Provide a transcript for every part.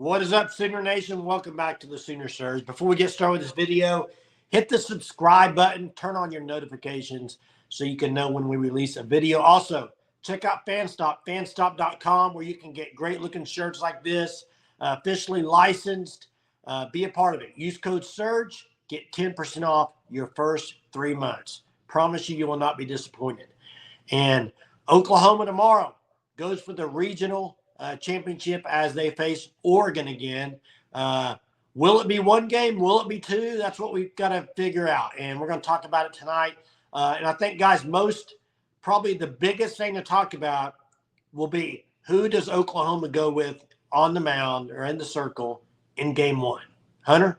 What is up, Sooner Nation? Welcome back to the Sooner Surge. Before we get started with this video, hit the subscribe button, turn on your notifications so you can know when we release a video. Also, check out Fanstop, fanstop.com, where you can get great looking shirts like this, officially licensed. Be a part of it. Use code SURGE, get 10% off your first 3 months. Promise you will not be disappointed. And Oklahoma tomorrow goes for the regional championship as they face Oregon again. Will it be one game? Will it be two? That's what we've got to figure out. And we're going to talk about it tonight. And I think, guys, probably the biggest thing to talk about will be who does Oklahoma go with on the mound or in the circle in game one? Hunter?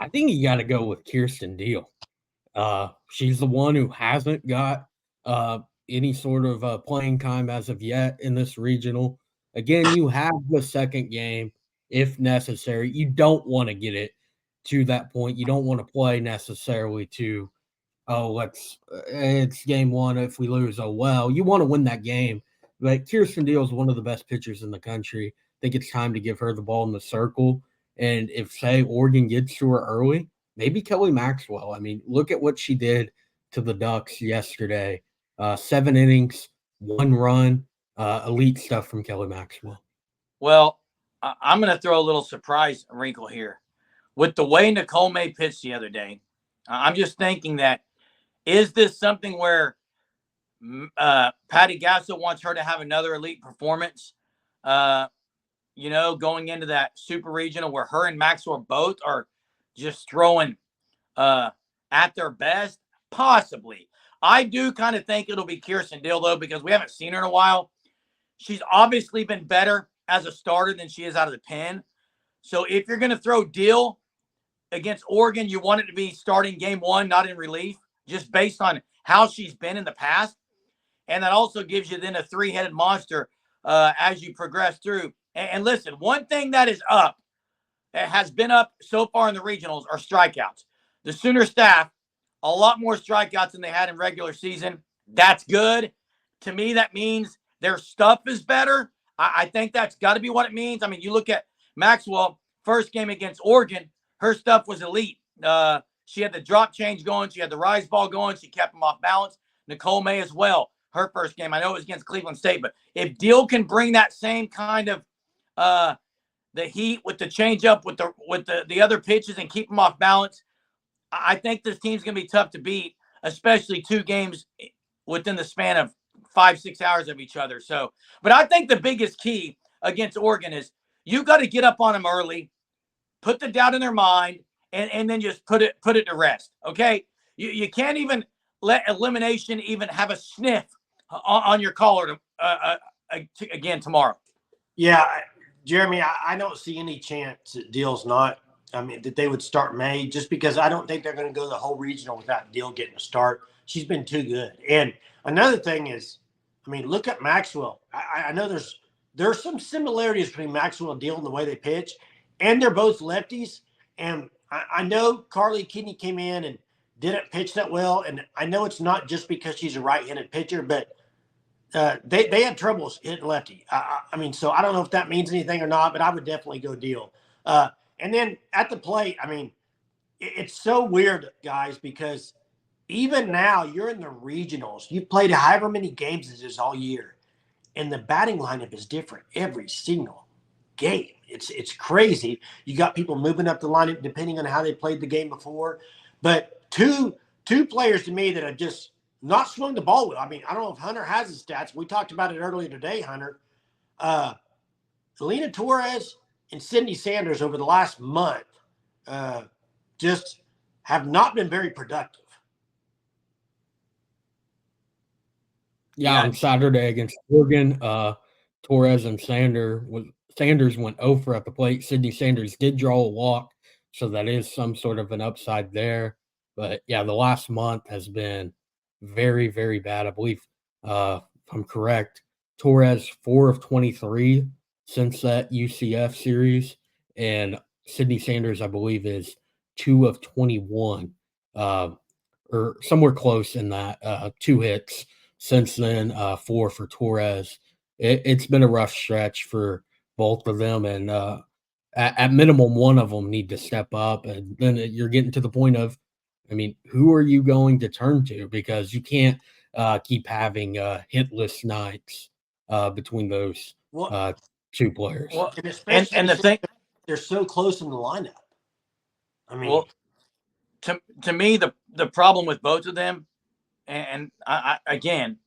I think you got to go with Kirsten Deal. She's the one who hasn't got any sort of playing time as of yet in this regional. Again, you have the second game if necessary. You don't want to get it to that point. You don't want to play necessarily to, it's game one. If we lose, oh, well. You want to win that game. But Kirsten Deal is one of the best pitchers in the country. I think it's time to give her the ball in the circle. And if, say, Oregon gets to her early, maybe Kelly Maxwell. I mean, look at what she did to the Ducks yesterday. 7 innings, 1 run, elite stuff from Kelly Maxwell. Well, I'm going to throw a little surprise wrinkle here. With the way Nicole May pitched the other day, I'm just thinking that, is this something where Patty Gasso wants her to have another elite performance? Going into that super regional where her and Maxwell both are just throwing at their best? Possibly. I do kind of think it'll be Kirsten Deal, though, because we haven't seen her in a while. She's obviously been better as a starter than she is out of the pen. So if you're going to throw Deal against Oregon, you want it to be starting game one, not in relief, just based on how she's been in the past. And that also gives you then a 3-headed monster as you progress through. And listen, one thing that is up, has been up so far in the regionals, are strikeouts. The Sooner staff, a lot more strikeouts than they had in regular season. That's good. To me, that means their stuff is better. I think that's got to be what it means. I mean, you look at Maxwell, first game against Oregon, her stuff was elite. She had the drop change going. She had the rise ball going. She kept them off balance. Nicole May as well. Her first game, I know it was against Cleveland State, but if Deal can bring that same kind of the heat with the changeup, with the other pitches and keep them off balance, I think this team's going to be tough to beat, especially 2 games within the span of 5-6 hours of each other. So, but I think the biggest key against Oregon is you got to get up on them early, put the doubt in their mind, and then just put it to rest. Okay, you can't even let elimination even have a sniff on your caller again tomorrow. Yeah, Jeremy, I don't see any chance that Deal's not. I mean, that they would start May, just because I don't think they're going to go the whole regional without Deal getting a start. She's been too good. And another thing is, I mean, look at Maxwell. I know there's some similarities between Maxwell and Deal in the way they pitch, and they're both lefties. And I know Carly Kidney came in and didn't pitch that well, and I know it's not just because she's a right-handed pitcher, but they had troubles hitting lefty. I mean, so I don't know if that means anything or not, but I would definitely go Deal. And then at the plate, I mean, it's so weird, guys, because even now you're in the regionals. You've played however many games it is all year, and the batting lineup is different every single game. It's crazy. You got people moving up the lineup depending on how they played the game before. But two players to me that have just not swung the ball well. I mean, I don't know if Hunter has his stats. We talked about it earlier today, Hunter. Elena Torres and Cindy Sanders over the last month just have not been very productive. Yeah, on Saturday against Oregon, Torres and Sanders went 0 for at the plate. Sydney Sanders did draw a walk, so that is some sort of an upside there. But yeah, the last month has been very, very bad. I believe, if I'm correct, Torres 4 of 23 since that UCF series, and Sydney Sanders, I believe, is 2 of 21, or somewhere close in that. 2 hits since then, 4 for Torres. It's been a rough stretch for both of them, and at minimum, one of them need to step up. And then you're getting to the point of, I mean, who are you going to turn to? Because you can't keep having hitless nights between those Well, two players. Well, and especially and the thing, they're so close in the lineup. I mean, well, to me, the problem with both of them, and I again,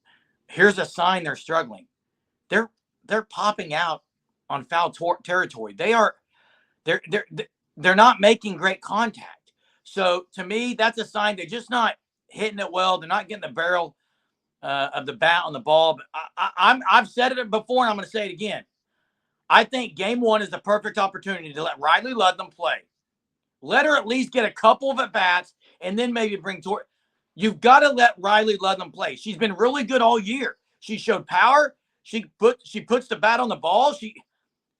here's a sign they're struggling. They're popping out on foul territory. They're not making great contact. So to me, that's a sign they're just not hitting it well. They're not getting the barrel of the bat on the ball. But I've said it before, and I'm going to say it again. I think game one is the perfect opportunity to let Riley Ludlam play. Let her at least get a couple of at bats, and then maybe bring Torres. You've got to let Riley Ludlam play. She's been really good all year. She showed power. She puts the bat on the ball.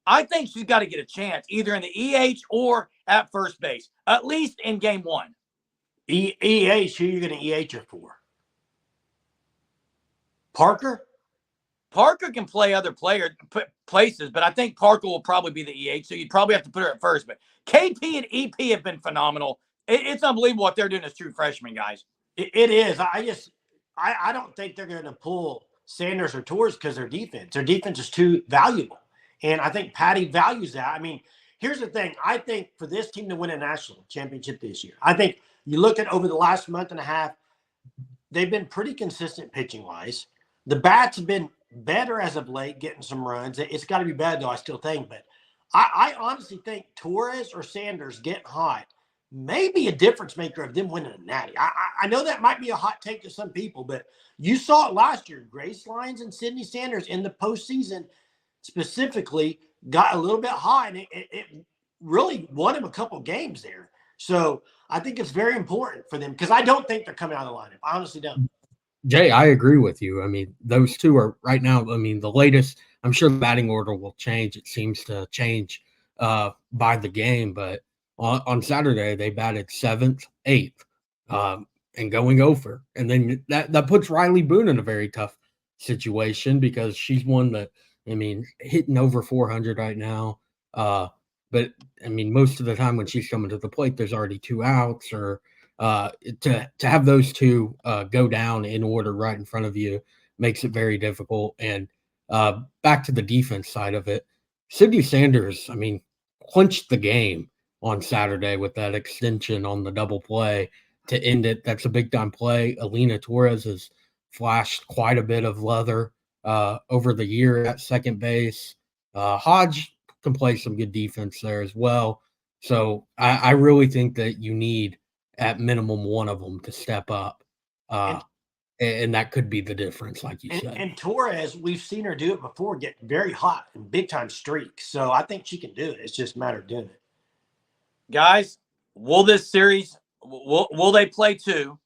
I think she's got to get a chance either in the EH or at first base, at least in game one. EH, who are you going to EH her for? Parker? Parker can play other places, but I think Parker will probably be the EH, so you'd probably have to put her at first. But KP and EP have been phenomenal. It's unbelievable what they're doing as true freshmen, guys. It is. I don't think they're going to pull Sanders or Torres because their defense is too valuable. And I think Patty values that. I mean, here's the thing. I think for this team to win a national championship this year, I think you look at over the last month and a half, they've been pretty consistent pitching-wise. The bats have been better as of late, getting some runs. It's got to be bad, though, I still think. But I honestly think Torres or Sanders getting hot may be a difference maker of them winning a natty. I know that might be a hot take to some people, but you saw it last year. Grace Lyons and Sydney Sanders in the postseason specifically got a little bit hot, and it really won him a couple games there. So I think it's very important for them because I don't think they're coming out of the lineup. I honestly don't. Jay, I agree with you. I mean, those two are right now. I mean, the latest, I'm sure the batting order will change. It seems to change by the game, but on Saturday, they batted 7th, 8th, and going over. And then that puts Riley Boone in a very tough situation because she's one that, I mean, hitting over 400 right now. But, I mean, most of the time when she's coming to the plate, there's already 2 outs or to have those two go down in order right in front of you makes it very difficult. And back to the defense side of it, Sydney Sanders, I mean, clinched the game on Saturday with that extension on the double play to end it. That's a big time play. Alina Torres has flashed quite a bit of leather over the year at second base. Hodge can play some good defense there as well. So I really think that you need at minimum one of them to step up. And that could be the difference, like you said. And Torres, we've seen her do it before, get very hot and big time streaks. So I think she can do it. It's just a matter of doing it. Guys, will this series, will they play 2?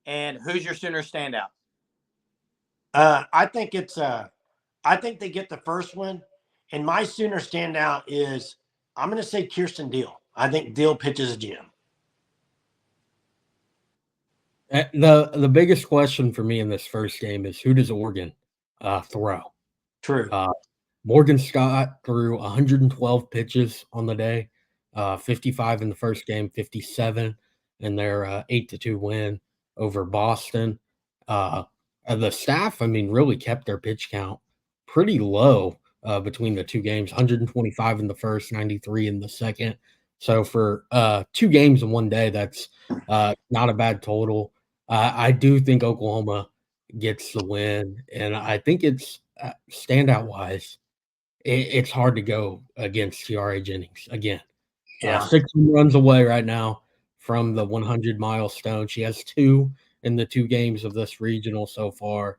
And who's your Sooner standout? I think I think they get the first one. And my Sooner standout is, I'm going to say Kirsten Deal. I think Deal pitches a gem. The biggest question for me in this first game is who does Oregon throw? True. Morgan Scott threw 112 pitches on the day, 55 in the first game, 57 in their 8-2 win over Boston. The staff, I mean, really kept their pitch count pretty low between the two games, 125 in the first, 93 in the second. So for 2 games in one day, that's not a bad total. I do think Oklahoma gets the win, and I think it's standout-wise, it's hard to go against Tiare Jennings again. Yeah. 16 runs away right now from the 100 milestone. She has 2 in the 2 games of this regional so far.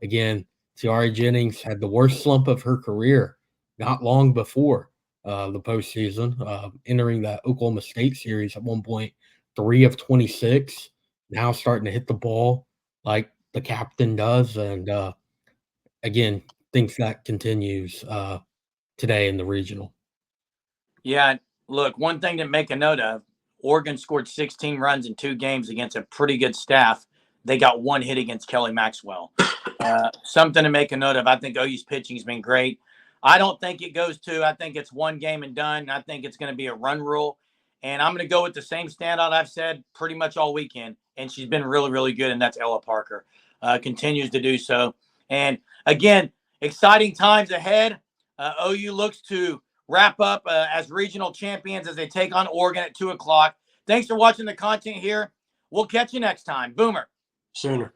Again, Tiare Jennings had the worst slump of her career not long before the postseason, entering the Oklahoma State series at one point, 3 of 26, now starting to hit the ball like the captain does. And again, thinks that continues today in the regional. Yeah, look, one thing to make a note of, Oregon scored 16 runs in 2 games against a pretty good staff. They got 1 hit against Kelly Maxwell. Something to make a note of. I think OU's pitching has been great. I don't think it goes to. I think it's one game and done. I think it's going to be a run rule. And I'm going to go with the same standout I've said pretty much all weekend. And she's been really, really good. And that's Ella Parker. Continues to do so. And again, exciting times ahead. OU looks to wrap up as regional champions as they take on Oregon at 2 o'clock. Thanks for watching the content here. We'll catch you next time. Boomer. Sooner.